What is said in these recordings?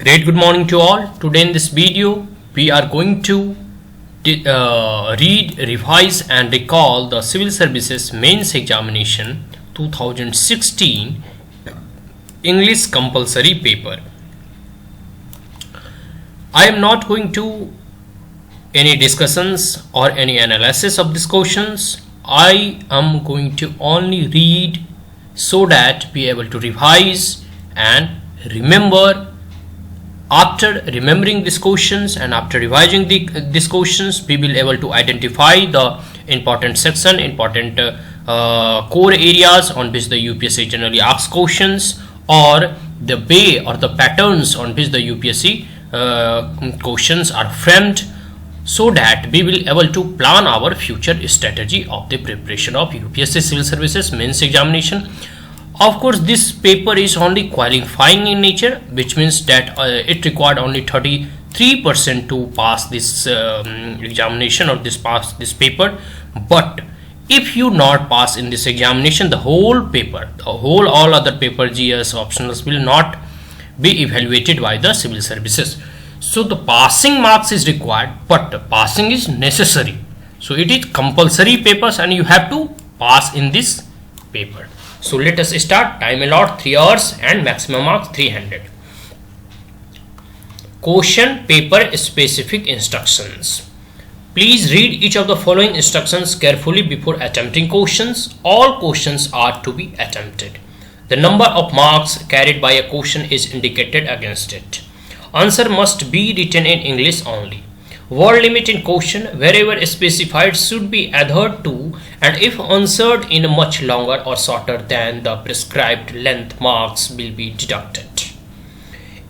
Great good morning to all. Today in this video we are going to read, revise and recall the Civil Services Mains Examination 2016 English compulsory paper. I am not going to any discussions or any analysis of these questions. I am going to only read so that be able to revise and remember. After remembering these questions and after revising these questions, we will able to identify the important section, important core areas on which the UPSC generally asks questions, or the way or the patterns on which the UPSC questions are framed, so that we will able to plan our future strategy of the preparation of UPSC Civil Services Mains Examination. Of course, this paper is only qualifying in nature, which means that it required only 33% to pass this examination or pass this paper. But if you not pass in this examination, the whole paper, all other paper GS optionals will not be evaluated by the civil services. So the passing marks is required, but passing is necessary. So it is compulsory papers and you have to pass in this paper. So let us start. Time allot 3 hours and maximum marks 300. Question paper specific instructions. Please read each of the following instructions carefully before attempting questions. All questions are to be attempted. The number of marks carried by a question is indicated against it. Answer must be written in English only. Word limit in question wherever specified should be adhered to, and if answered in much longer or shorter than the prescribed length, marks will be deducted.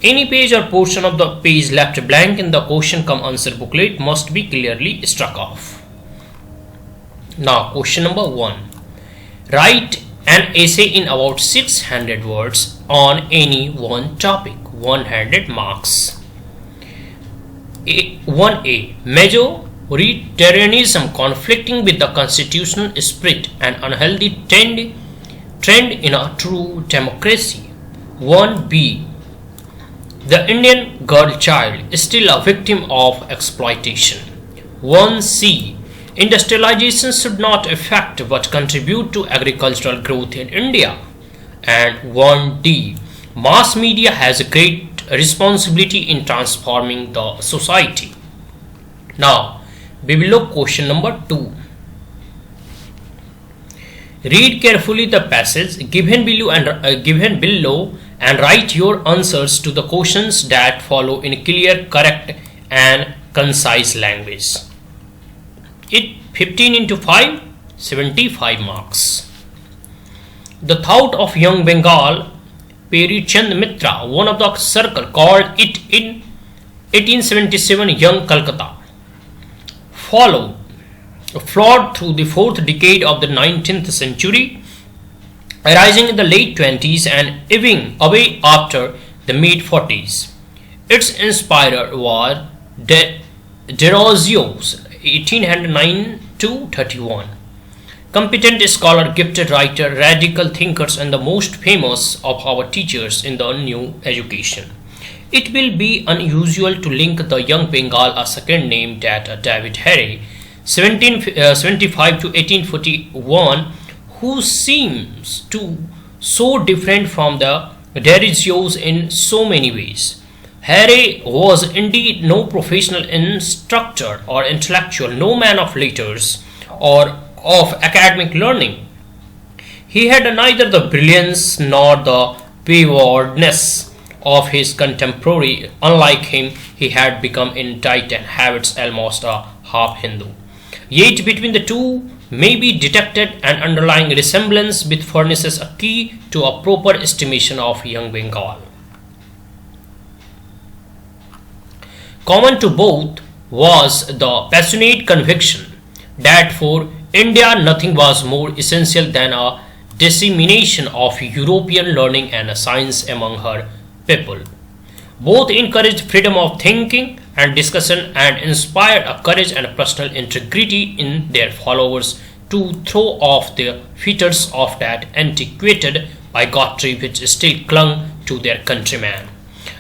Any page or portion of the page left blank in the question cum answer booklet must be clearly struck off. Now question number 1. Write an essay in about 600 words on any one topic. 100 marks. 1A. Majoritarianism conflicting with the constitutional spirit and unhealthy trend in a true democracy. 1B. The Indian girl child is still a victim of exploitation. 1C. Industrialization should not affect but contribute to agricultural growth in India. And 1D. Mass media has a great responsibility in transforming the society. Now we will look question number 2. Read carefully the passage given below and write your answers to the questions that follow in clear, correct and concise language. It 15 into 5, 75 marks. The thought of young Bengal Paper-2016 Mitra, one of the circle, called it in 1877 Young Calcutta, flowed through the fourth decade of the 19th century, arising in the late 20s and ebbing away after the mid-40s. Its inspirer was Derozio's 1809 to 31. Competent scholar, gifted writer, radical thinkers and the most famous of our teachers in the new education. It will be unusual to link the young Bengal a second name that David Harry, 1775 to 1841, who seems to so different from the Derozio's in so many ways. Harry was indeed no professional instructor or intellectual, no man of letters or of academic learning. He had neither the brilliance nor the waywardness of his contemporary. Unlike him, he had become in diet and habits almost a half Hindu. Yet between the two may be detected an underlying resemblance which furnishes a key to a proper estimation of young Bengal. Common to both was the passionate conviction that for India nothing was more essential than a dissemination of European learning and science among her people. Both encouraged freedom of thinking and discussion and inspired a courage and personal integrity in their followers to throw off the fetters of that antiquated bigotry which still clung to their countrymen.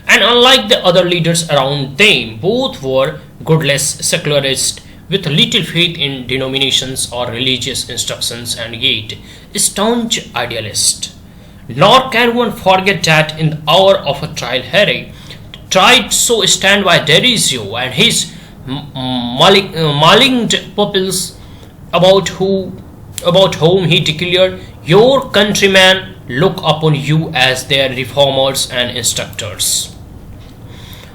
And unlike the other leaders around them, both were godless secularists with little faith in denominations or religious instructions, and yet staunch idealists. Nor can one forget that in the hour of a trial, Harry tried so stand by Derizio and his maligned pupils, about whom he declared, "Your countrymen look upon you as their reformers and instructors."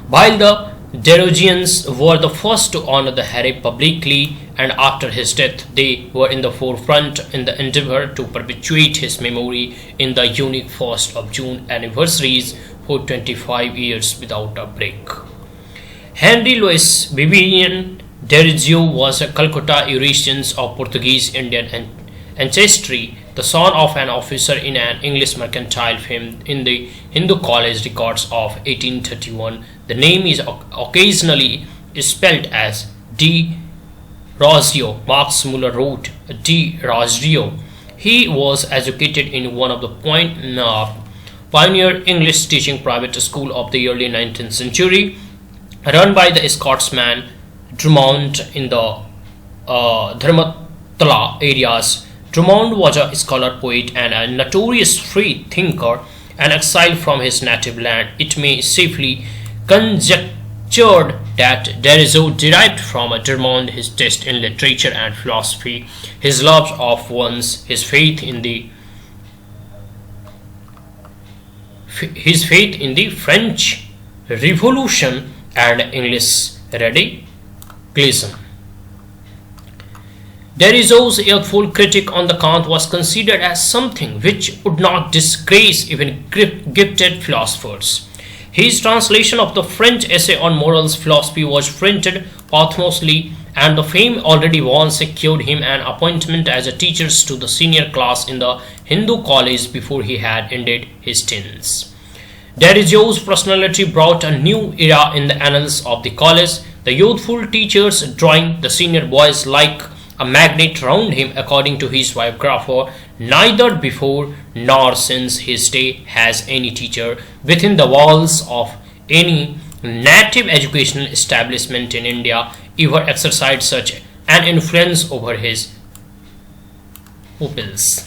While the Derogians were the first to honor the Harry publicly, and after his death they were in the forefront in the endeavor to perpetuate his memory in the unique 1st of June anniversaries for 25 years without a break. Henry Louis Vivian Derizio was a Calcutta Eurasian of Portuguese Indian ancestry, the son of an officer in an English mercantile firm. In the Hindu College records of 1831, the name is occasionally spelled as D. Rosio. Max Muller wrote D. Rosio. He was educated in one of the pioneer English teaching private school of the early 19th century, run by the Scotsman Drummond in the Dharmatala areas. Drummond was a scholar, poet, and a notorious free thinker, and exiled from his native land. It may safely conjectured that Derizio derived from Drummond his taste in literature and philosophy, his love of ones, his faith in the French Revolution and English radicalism. Derizio's youthful critique on the Kant was considered as something which would not disgrace even gifted philosophers. His translation of the French essay on morals philosophy was printed posthumously, and the fame already won secured him an appointment as a teacher to the senior class in the Hindu College before he had ended his teens. Derizio's personality brought a new era in the annals of the college, the youthful teachers drawing the senior boys like a magnet round him. According to his biographer, neither before nor since his day has any teacher within the walls of any native educational establishment in India ever exercised such an influence over his pupils.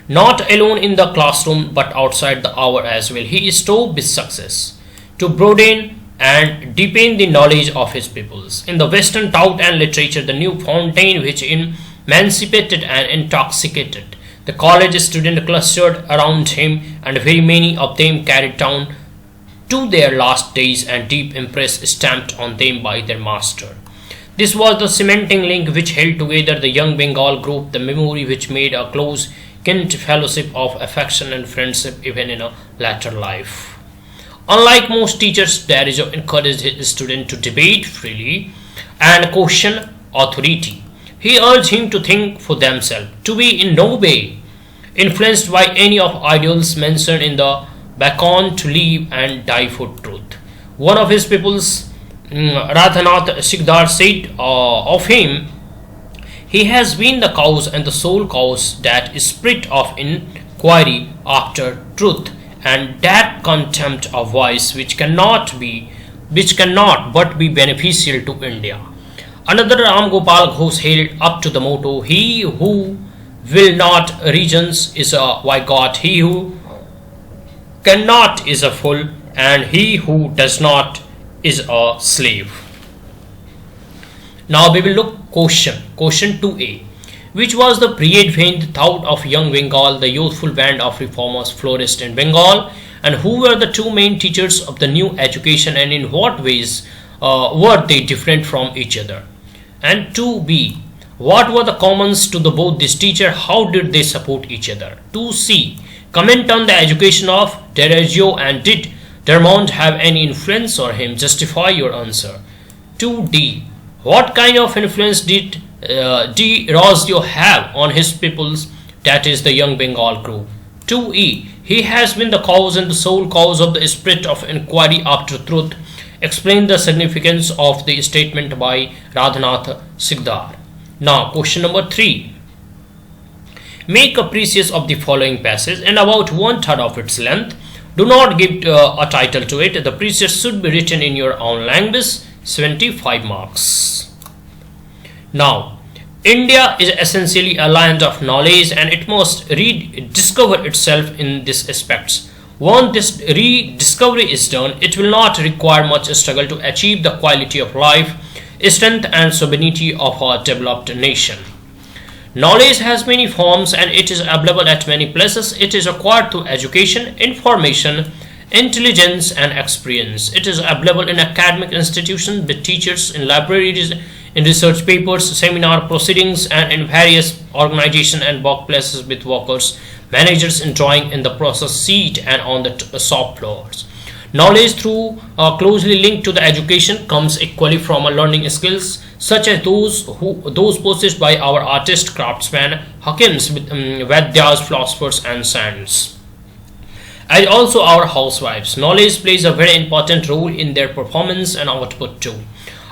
Not alone in the classroom but outside the hour as well, he strove with success to broaden and deepen the knowledge of his pupils. In the Western thought and literature, the new fountain which emancipated and intoxicated the college student clustered around him, and very many of them carried down to their last days and deep impress stamped on them by their master. This was the cementing link which held together the young Bengal group, the memory which made a close kin fellowship of affection and friendship even in a later life. Unlike most teachers, Derizio encouraged his students to debate freely and question authority. He urged him to think for themselves, to be in no way influenced by any of ideals mentioned in the Bacon, to live and die for truth. One of his pupils, Radhanath Sikdar, said of him, "He has been the cause and the sole cause, that spirit of inquiry after truth, and that contempt of vice which cannot but be beneficial to India." Another, Ram Gopal Ghosh, held up to the motto, "He who will not regions is a vigot, he who cannot is a fool, and he who does not is a slave." Now we will look question 2a. Which was the preadvent thought of young Bengal, the youthful band of reformers flourished in Bengal, and who were the two main teachers of the new education, and in what ways were they different from each other? And 2b. What were the commons to the both these teachers? How did they support each other? 2c. Comment on the education of Derizio, and did Drummond have any influence on him? Justify your answer. 2d. What kind of influence did D. Rosio have on his pupils, that is the young Bengal group? 2e. He has been the cause and the sole cause of the spirit of inquiry after truth. Explain the significance of the statement by Radhanath Sikdar. Now question number 3. Make a preface of the following passage in about 1/3 of its length. Do not give a title to it. The precepts should be written in your own language. 75 marks. Now, India is essentially a land of knowledge and it must rediscover itself in these aspects. Once this rediscovery is done, it will not require much struggle to achieve the quality of life, strength and sovereignty of a developed nation. Knowledge has many forms and it is available at many places. It is acquired through education, information, intelligence and experience. It is available in academic institutions with teachers, in libraries, in research papers, seminar proceedings and in various organizations and workplaces with workers, managers enjoying in the process seat and on the shop floors. Knowledge through closely linked to the education comes equally from learning skills such as those possessed by our artists, craftsmen, hakims, Vadyas, philosophers and saints. As also our housewives, knowledge plays a very important role in their performance and output too.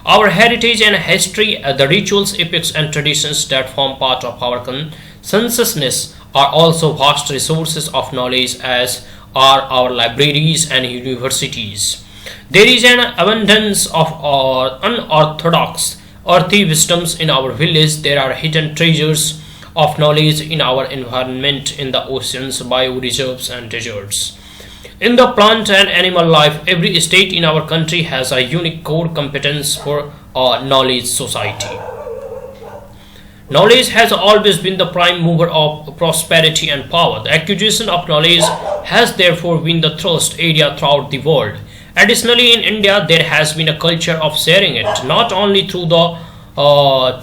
Our heritage and history, the rituals, epics and traditions that form part of our consciousness are also vast resources of knowledge, as are our libraries and universities. There is an abundance of unorthodox earthy wisdoms in our village. There are hidden treasures of knowledge in our environment, in the oceans, bioreserves and deserts. In the plant and animal life, every state in our country has a unique core competence for a knowledge society. Knowledge has always been the prime mover of prosperity and power. The acquisition of knowledge has therefore been the thrust area throughout the world. Additionally, in India, there has been a culture of sharing it, not only through the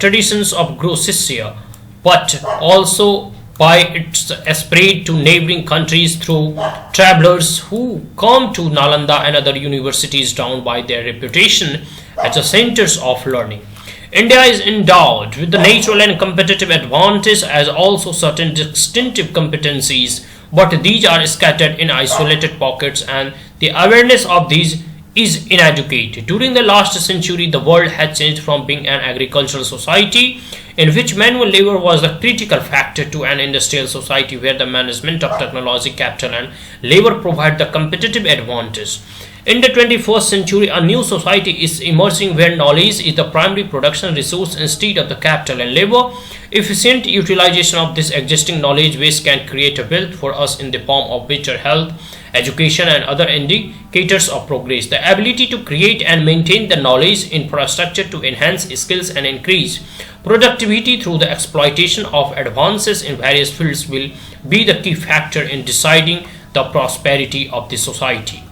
traditions of Guru Shishya, but also by its spread to neighboring countries through travelers who come to Nalanda and other universities down by their reputation as the centers of learning. India is endowed with the natural and competitive advantage as also certain distinctive competencies, but these are scattered in isolated pockets and the awareness of these is inadequate. During the last century, the world had changed from being an agricultural society in which manual labor was the critical factor to an industrial society where the management of technology, capital and labor provide the competitive advantage. In the 21st century, a new society is emerging where knowledge is the primary production resource instead of the capital and labor. Efficient utilization of this existing knowledge base can create a wealth for us in the form of better health, education and other indicators of progress. The ability to create and maintain the knowledge infrastructure to enhance skills and increase productivity through the exploitation of advances in various fields will be the key factor in deciding the prosperity of the society.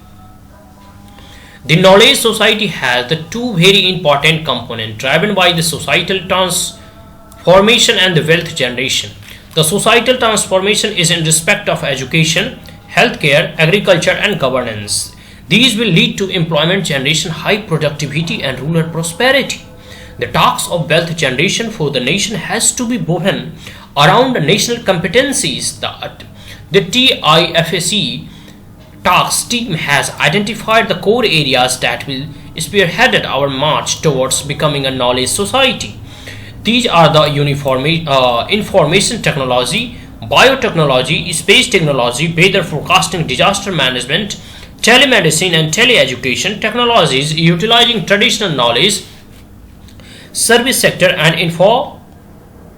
The knowledge society has the two very important components driven by the societal transformation and the wealth generation. The societal transformation is in respect of education, healthcare, agriculture and governance. These will lead to employment generation, high productivity and rural prosperity. The task of wealth generation for the nation has to be woven around the national competencies. The TIFAC task team has identified the core areas that will spearhead our march towards becoming a knowledge society. These are the information technology, biotechnology, space technology, weather forecasting, disaster management, telemedicine and teleeducation technologies utilizing traditional knowledge, service sector and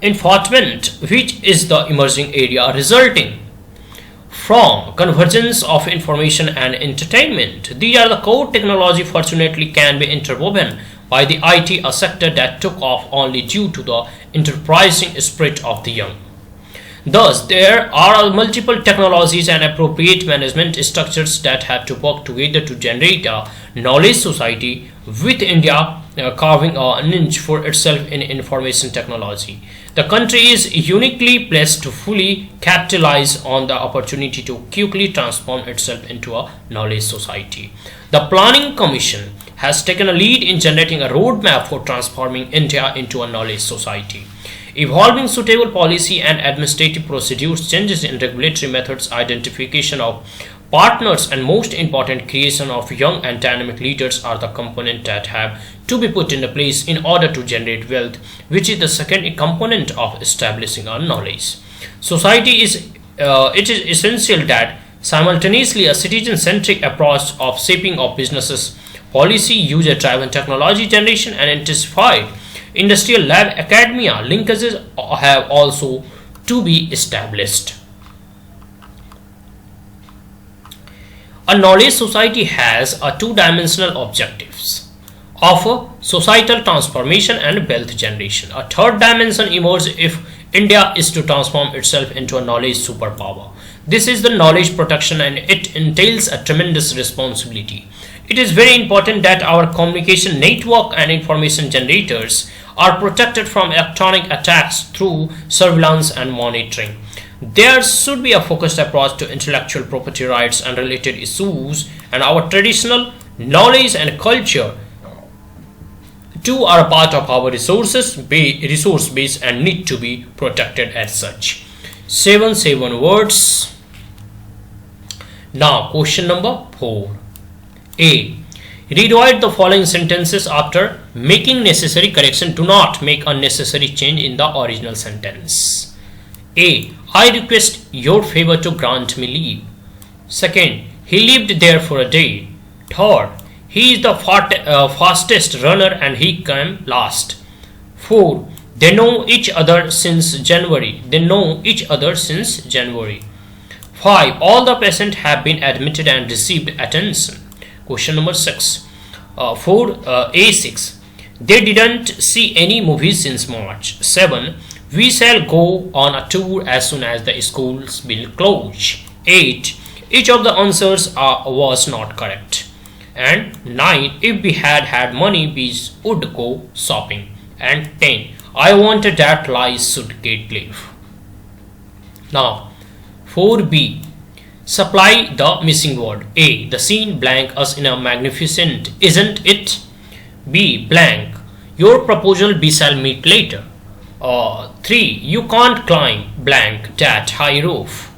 infotainment, which is the emerging area resulting from convergence of information and entertainment. These are the core technology fortunately can be interwoven by the IT, a sector that took off only due to the enterprising spirit of the young. Thus, there are multiple technologies and appropriate management structures that have to work together to generate a knowledge society, with India carving a niche for itself in information technology. The country is uniquely placed to fully capitalize on the opportunity to quickly transform itself into a knowledge society. The Planning Commission has taken a lead in generating a roadmap for transforming India into a knowledge society. Evolving suitable policy and administrative procedures, changes in regulatory methods, identification of partners and most important creation of young and dynamic leaders are the components that have to be put into place in order to generate wealth, which is the second component of establishing our knowledge society. It is essential that Simultaneously, a citizen-centric approach of shaping of businesses, policy, user-driven technology generation, and intensified industrial lab academia linkages have also to be established. A knowledge society has a two-dimensional objectives of societal transformation and wealth generation. A third dimension emerges if India is to transform itself into a knowledge superpower. This is the knowledge protection, and it entails a tremendous responsibility. It is very important that our communication network and information generators are protected from electronic attacks through surveillance and monitoring. There should be a focused approach to intellectual property rights and related issues, and our traditional knowledge and culture too are a part of our resource base and need to be protected as such. 7 words. Now question number 4. A. Rewrite the following sentences after making necessary correction. Do not make unnecessary change in the original sentence. A. I request your favor to grant me leave. Second, he lived there for a day. Third, he is the fastest runner and he came last. 4. They know each other since January. 5. All the patients have been admitted and received attention. Question number 6. A6. They didn't see any movies since March. 7. We shall go on a tour as soon as the schools will close. 8. Each of the answers was not correct. And 9. If we had money, we would go shopping. And 10. I wanted that lies should get live. Now 4b. Supply the missing word. A. The scene blank us in a magnificent, isn't it? B. Blank. Your proposal we shall meet later. 3. You can't climb blank that high roof.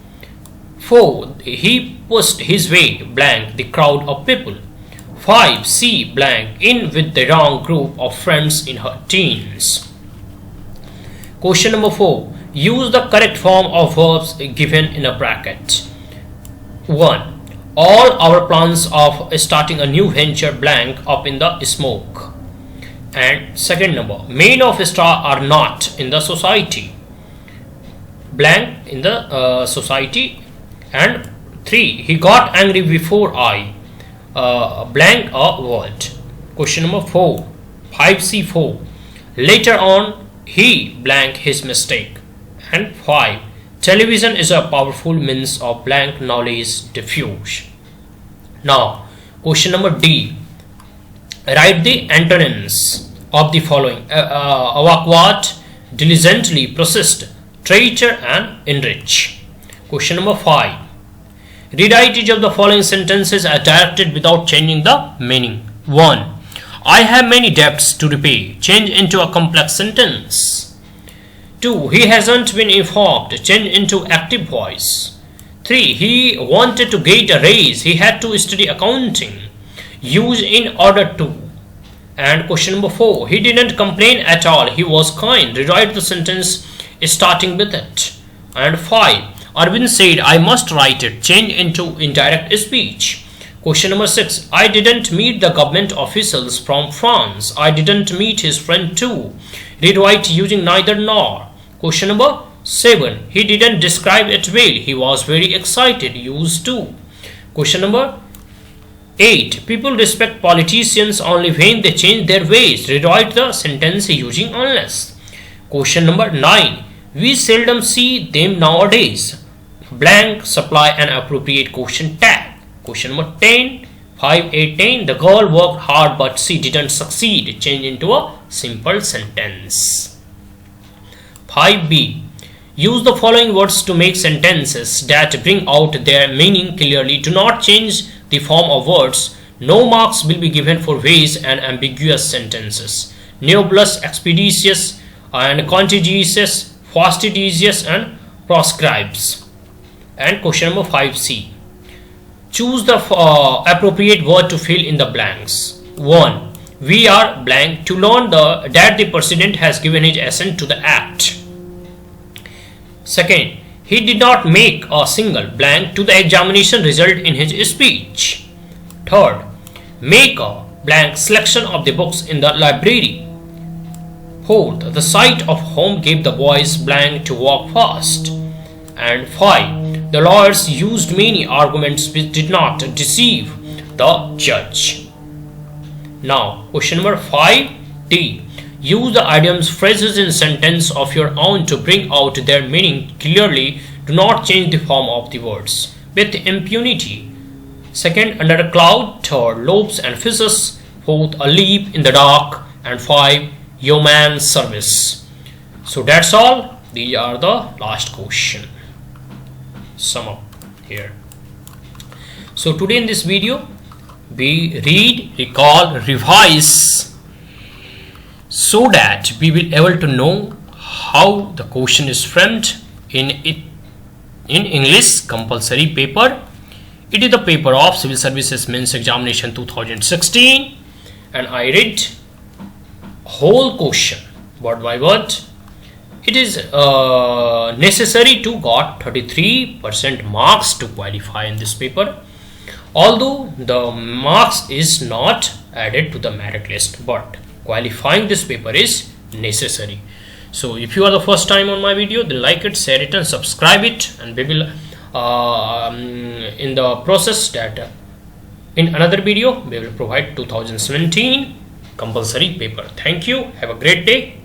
4. He pushed his way blank the crowd of people. 5. C. Blank in with the wrong group of friends in her teens. Question number 4. Use the correct form of verbs given in a bracket. 1. All our plans of starting a new venture blank up in the smoke. And second number, made of straw are not in the society. Blank in the society. And 3. He got angry before I blank a word. Question number 4. 5C4. Later on he blank his mistake. And 5. Television is a powerful means of blank knowledge diffusion. Now question number D. Write the antonyms of the following: evacuate, diligently, persist, treasure, and enrich. Question number 5. Rewrite each of the following sentences as directed without changing the meaning. 1. I have many debts to repay. Change into a complex sentence. 2. He hasn't been informed. Change into active voice. 3. He wanted to get a raise. He had to study accounting. Use in order to. And question number 4. He didn't complain at all. He was kind. Rewrite the sentence starting with it. And 5. Arvind said, I must write it. Change into indirect speech. Question number 6. I didn't meet the government officials from France. I didn't meet his friend too. Rewrite using neither nor. Question number 7. He didn't describe it well. He was very excited. Use to. Question number 8. People respect politicians only when they change their ways. Rewrite the sentence using unless. Question number 9. We seldom see them nowadays. Blank, supply an appropriate question tag. Question number 10. 5, 8, 10. The girl worked hard but she didn't succeed. Change into a simple sentence. 5b. Use the following words to make sentences that bring out their meaning clearly. Do not change the form of words. No marks will be given for vague and ambiguous sentences. Nebulous, expeditious, and contagious, fastidious, and proscribes. And question number 5c. Choose the appropriate word to fill in the blanks. 1. We are blank to learn that the president has given his assent to the act. Second, He did not make a single blank to the examination result in his speech. Third, make a blank selection of the books in the library. Fourth, the sight of home gave the boys blank to walk fast. And 5, the lawyers used many arguments which did not deceive the judge. Now, question number 5D. Use the idioms, phrases in sentence of your own to bring out their meaning clearly. Do not change the form of the words with impunity. Second, under a cloud. Third, lobes and fishes. Fourth, a leap in the dark. And 5, yeoman's service. So that's all. These are the last question. Sum up here. So today in this video, we read, recall, revise, so that we will able to know how the question is framed in English compulsory paper. It is the paper of Civil Services Mains Examination 2016, and I read whole question word by word. It is necessary to got 33% marks to qualify in this paper, although the marks is not added to the merit list, but qualifying this paper is necessary. So if you are the first time on my video, then like it, share it and subscribe it, and we will in the process that in another video we will provide 2017 compulsory paper. Thank you. Have a great day.